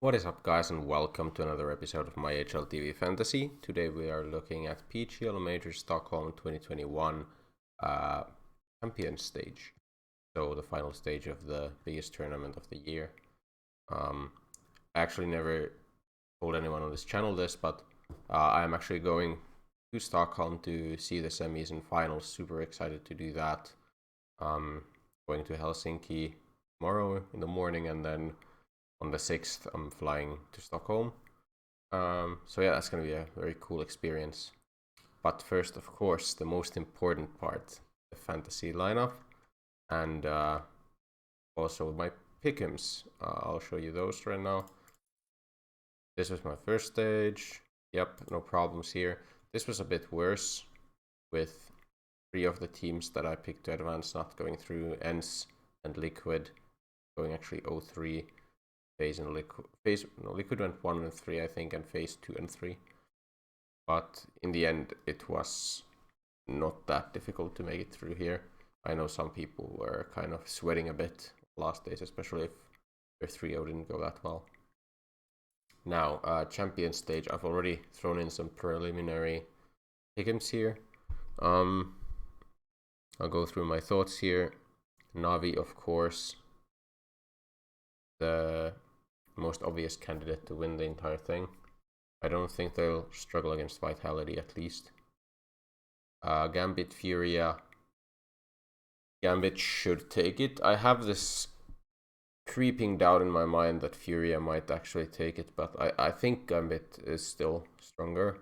What is up, guys, and welcome to another episode of my HLTV Fantasy. Today we are looking at PGL Major Stockholm 2021 champion stage. So the final stage of the biggest tournament of the year. I actually never told anyone on this channel this, but I am actually going to Stockholm to see the semis and finals. Super excited to do that. Going to Helsinki tomorrow in the morning, and then on the 6th, I'm flying to Stockholm. So yeah, that's going to be a very cool experience. But first, of course, the most important part, the fantasy lineup, and also my pick'ems. I'll show you those right now. This was my first stage. Yep, no problems here. This was a bit worse, with 3 of the teams that I picked to advance not going through. ENS and Liquid going actually 0-3. Liquid went 1 and 3, I think, and FaZe 2 and 3. But in the end, it was not that difficult to make it through here. I know some people were kind of sweating a bit last days, especially if their 3-0 didn't go that well. Now, champion stage, I've already thrown in some preliminary pick'ems here. I'll go through my thoughts here. Navi, of course, the most obvious candidate to win the entire thing. I don't think they'll struggle against Vitality, at least. Gambit, Furia. Gambit should take it. I have this creeping doubt in my mind that Furia might actually take it, but I think Gambit is still stronger.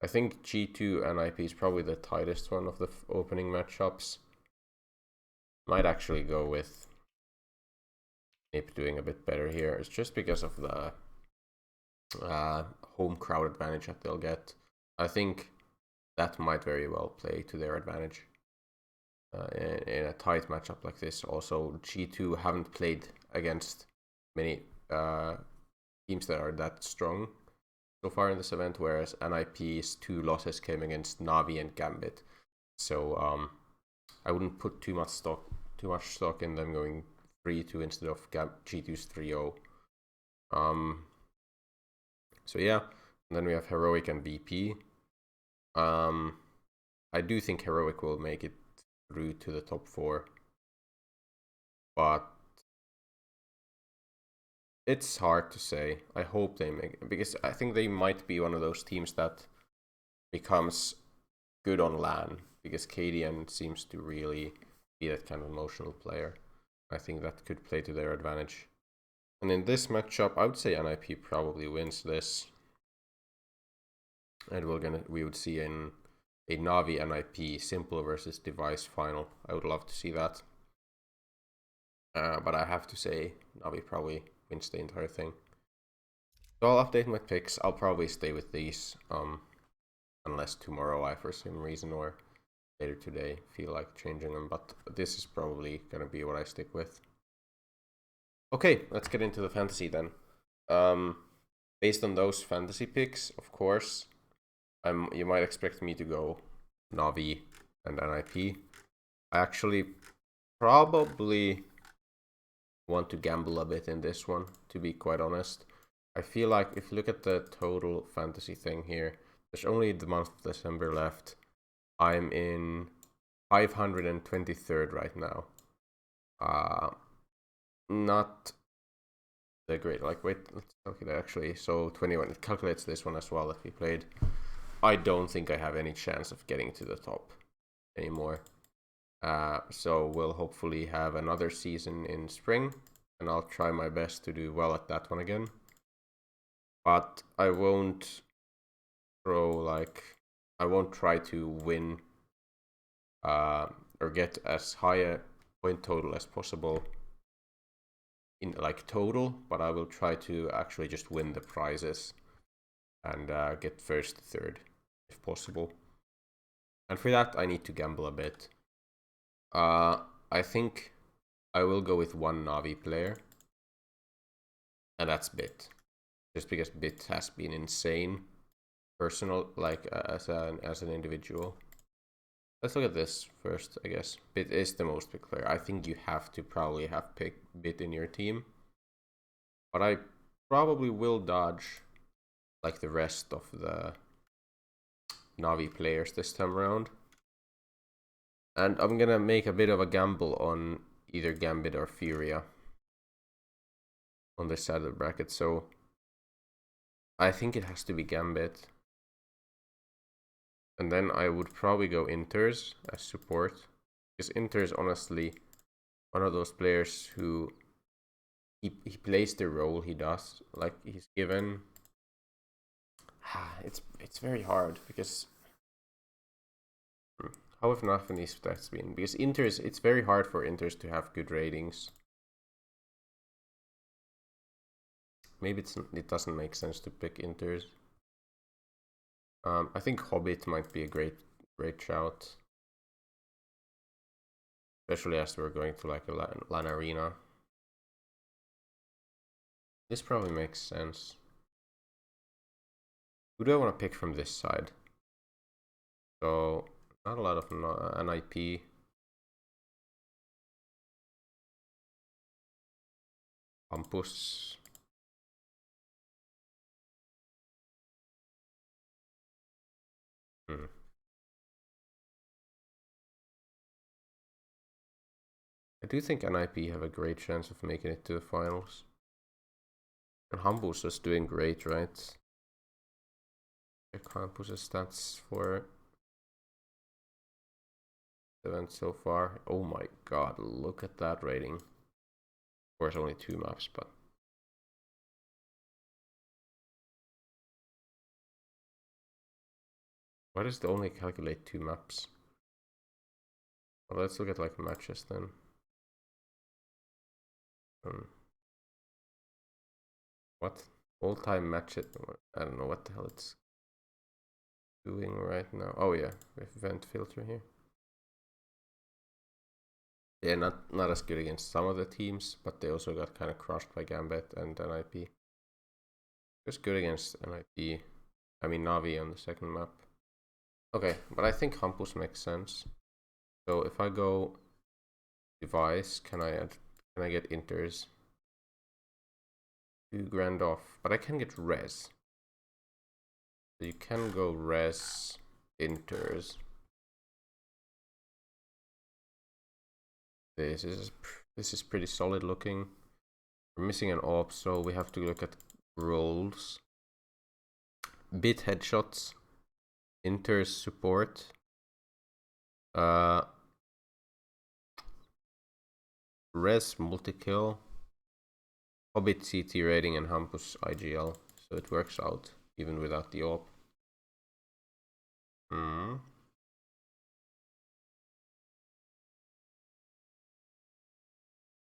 I think G2 and IP is probably the tightest one of the opening matchups. Might actually go with Nip doing a bit better here. It's just because of the home crowd advantage that they'll get. I think that might very well play to their advantage in a tight matchup like this. Also, G2 haven't played against many teams that are that strong so far in this event, whereas NIP's 2 losses came against Navi and Gambit. So I wouldn't put too much stock in them going 3-2 instead of G2's 3-0. So yeah, and then we have Heroic and BP. I do think Heroic will make it through to the top 4, but it's hard to say. I hope they make it, because I think they might be one of those teams that becomes good on LAN, because KDN seems to really be that kind of emotional player. I think that could play to their advantage. And in this matchup, I would say NIP probably wins this. And we would see a Navi NIP simple versus device final. I would love to see that. But I have to say Navi probably wins the entire thing. So I'll update my picks. I'll probably stay with these, unless tomorrow I, for some reason, or later today, feel like changing them. But this is probably gonna be what I stick with. Okay, let's get into the fantasy then. Based on those fantasy picks, of course, you might expect me to go Navi and NIP. I actually probably want to gamble a bit in this one, to be quite honest. I feel like if you look at the total fantasy thing here, there's only the month of December left. I'm in 523rd right now. Not the great. Like, wait, let's calculate actually. So 21. It calculates this one as well if we played. I don't think I have any chance of getting to the top anymore. So we'll hopefully have another season in spring, and I'll try my best to do well at that one again. But I won't try to win or get as high a point total as possible in like total, but I will try to actually just win the prizes and get first, third if possible. And for that, I need to gamble a bit. I think I will go with one Navi player, and that's Bit. Just because Bit has been insane, personal, like as an individual. Let's look at this first, I guess. Bit is the most picked player. I think you have to probably have picked Bit in your team. But I probably will dodge like the rest of the Navi players this time around. And I'm gonna make a bit of a gamble on either Gambit or Furia on this side of the bracket, so I think it has to be Gambit. And then I would probably go Inters as support, because Inter is honestly one of those players who he plays the role he does, like he's given. It's very hard because how have nothing these stats been? Because Inters, it's very hard for Inters to have good ratings. Maybe it doesn't make sense to pick Inters. I think Hobbit might be a great shout, especially as we're going to like a LAN arena. This probably makes sense. Who do I want to pick from this side? So not a lot of NIP. Campus. I do think NIP have a great chance of making it to the finals. And Hampus is doing great, right? Check Hampus' stats for the event so far. Oh my god, look at that rating. Of course, only 2 maps, but why does it only calculate 2 maps? Well, let's look at like matches then. What? All-time matches? I don't know what the hell it's doing right now. Oh yeah, we have event filter here. Yeah, not as good against some of the teams, but they also got kind of crushed by Gambit and NIP. Just good against NIP. I mean Navi on the second map. Okay, but I think Hampus makes sense. So if I go device, can I get Inters? 2 grand off, but I can get res. So you can go res Inters. This is pretty solid looking. We're missing an op, so we have to look at roles. Bit headshots, Inters support, res multi-kill, Hobbit CT rating, and Hampus IGL. So it works out even without the op.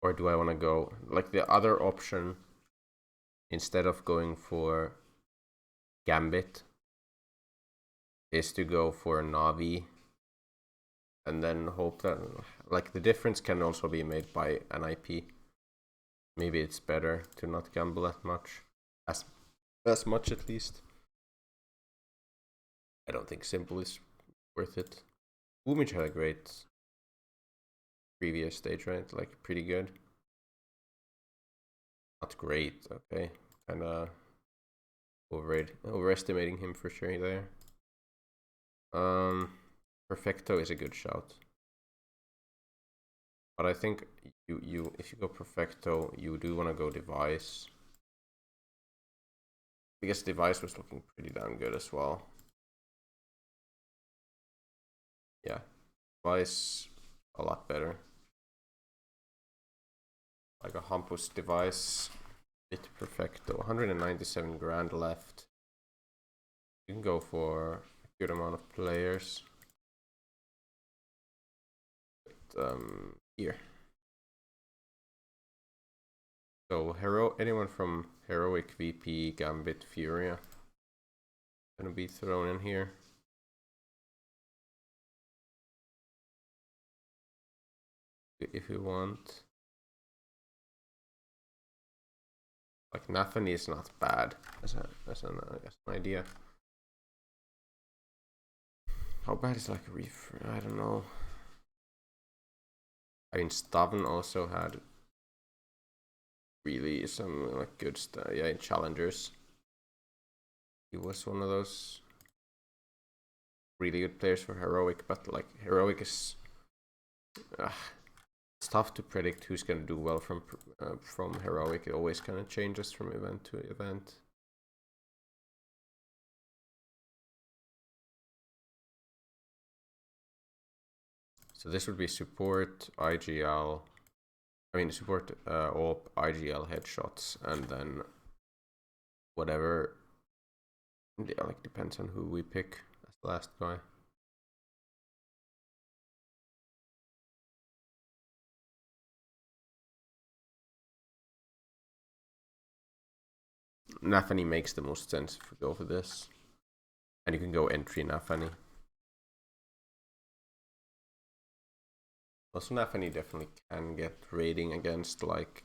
Or do I want to go like the other option instead of going for Gambit is to go for Navi and then hope that like the difference can also be made by an IP. Maybe it's better to not gamble that much, as much at least. I don't think simple is worth it. Boomage had a great previous stage, right? Like pretty good. Not great, okay. Kinda overestimating him for sure there. Perfecto is a good shout. But I think you if you go Perfecto, you do want to go Device. Because Device was looking pretty damn good as well. Yeah, Device a lot better. Like a Hampus Device, bit Perfecto, 197 grand left. You can go for a good amount of players. But, here. So anyone from Heroic, VP, Gambit, Furia gonna be thrown in here. If you want. Like Nathani is not bad as an idea. How bad is like a reef? I don't know. I mean, Staven also had really some like good stuff. Yeah, in challengers, he was one of those really good players for heroic. But like heroic is, it's tough to predict who's gonna do well from heroic. It always kind of changes from event to event. So this would be support IGL. I mean support AWP, IGL headshots, and then whatever. Yeah, like depends on who we pick as the last guy. Nafany makes the most sense if we go for this. And you can go entry Nafany. Also Nafany definitely can get raiding against like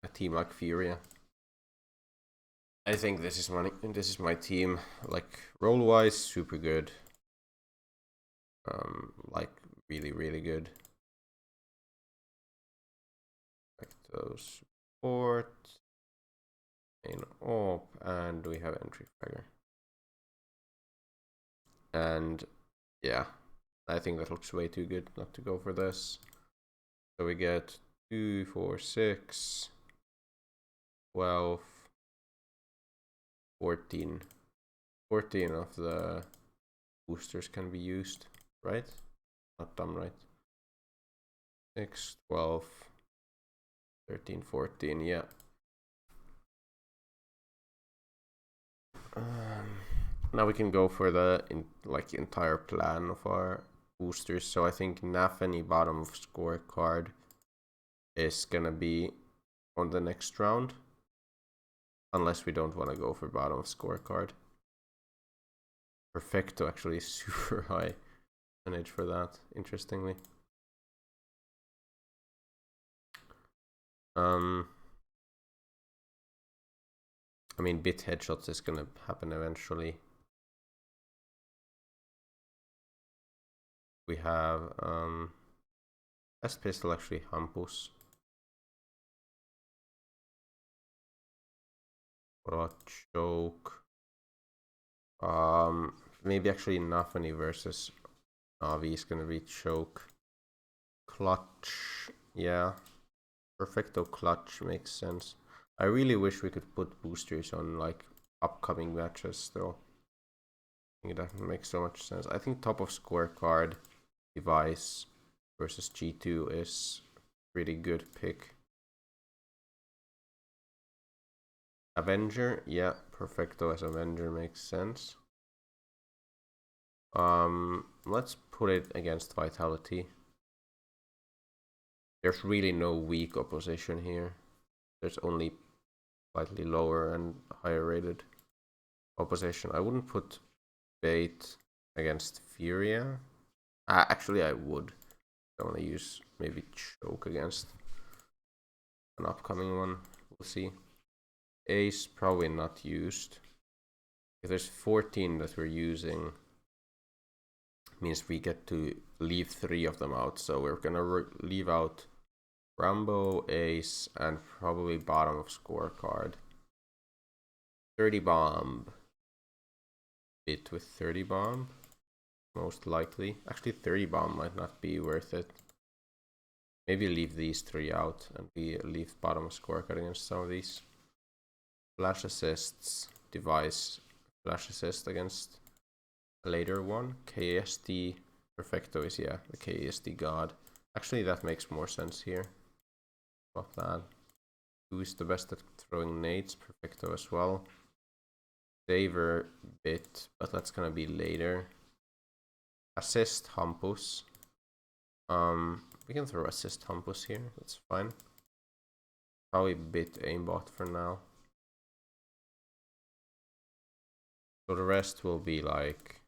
a team like Furia. I think this is my team. Like role wise, super good. Like really good. Like those support in AWP, and we have entry fragger. And yeah, I think that looks way too good not to go for this. So we get 2, 4, 6, 12, 14. 14 of the boosters can be used, right? Not dumb, right? 6, 12, 13, 14, yeah. Now we can go for the entire plan of our boosters. So I think Nafany bottom of scorecard is gonna be on the next round, unless we don't want to go for bottom of scorecard. Perfecto actually is super high percentage for that, interestingly. I mean, bit headshots is gonna happen eventually. We have best pistol actually Hampus. What about choke? Maybe actually Nafany versus Navi is gonna be choke. Clutch, yeah. Perfecto clutch makes sense. I really wish we could put boosters on like upcoming matches though. I think that makes so much sense. I think top of scorecard device versus G2 is pretty good pick. Avenger, yeah, Perfecto as Avenger makes sense. Let's put it against Vitality. There's really no weak opposition here. There's only slightly lower and higher rated opposition. I wouldn't put Bait against Furia. Actually, I would. I want to use maybe Choke against an upcoming one. We'll see. Ace probably not used. If there's 14 that we're using, means we get to leave 3 of them out. So we're gonna leave out Rambo, Ace, and probably bottom of scorecard. 30 bomb. Bit with 30 bomb. Most likely. Actually, 30 bomb might not be worth it. Maybe leave these 3 out and we leave bottom of scorecard against some of these. Flash assists, device, flash assist against a later one. KSD, Perfecto is, yeah, the KSD god. Actually, that makes more sense here. About that. Who is the best at throwing nades? Perfecto as well. Saver bit, but that's gonna be later. Assist Hampus. We can throw assist Hampus here, that's fine. Probably bit aimbot for now. So the rest will be like,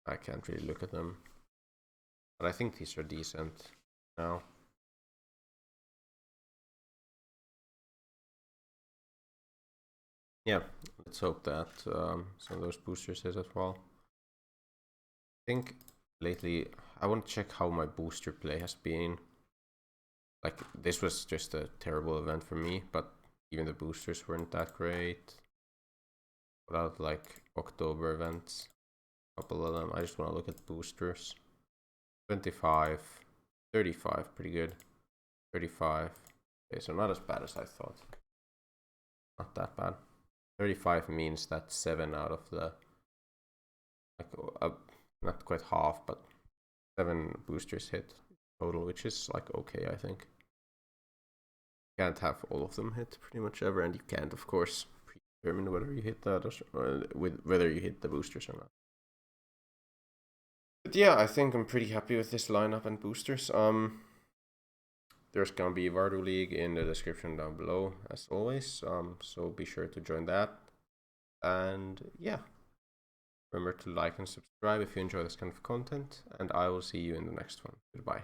I can't really look at them, but I think these are decent now. Yeah, let's hope that some of those boosters hit as well. I think lately, I want to check how my booster play has been. like this was just a terrible event for me, but even the boosters weren't that great. Without like October events, a couple of them. I just want to look at boosters. 25, 35, pretty good. 35. Okay, so not as bad as I thought. Not that bad. 35 means that 7 out of the, like, not quite half, but 7 boosters hit total, which is like okay, I think. Can't have all of them hit pretty much ever, and you can't, of course, predetermine whether you hit that or with whether you hit the boosters or not. But yeah, I think I'm pretty happy with this lineup and boosters. There's gonna be Vardu League in the description down below, as always. So be sure to join that. And yeah, remember to like and subscribe if you enjoy this kind of content, and I will see you in the next one. Goodbye.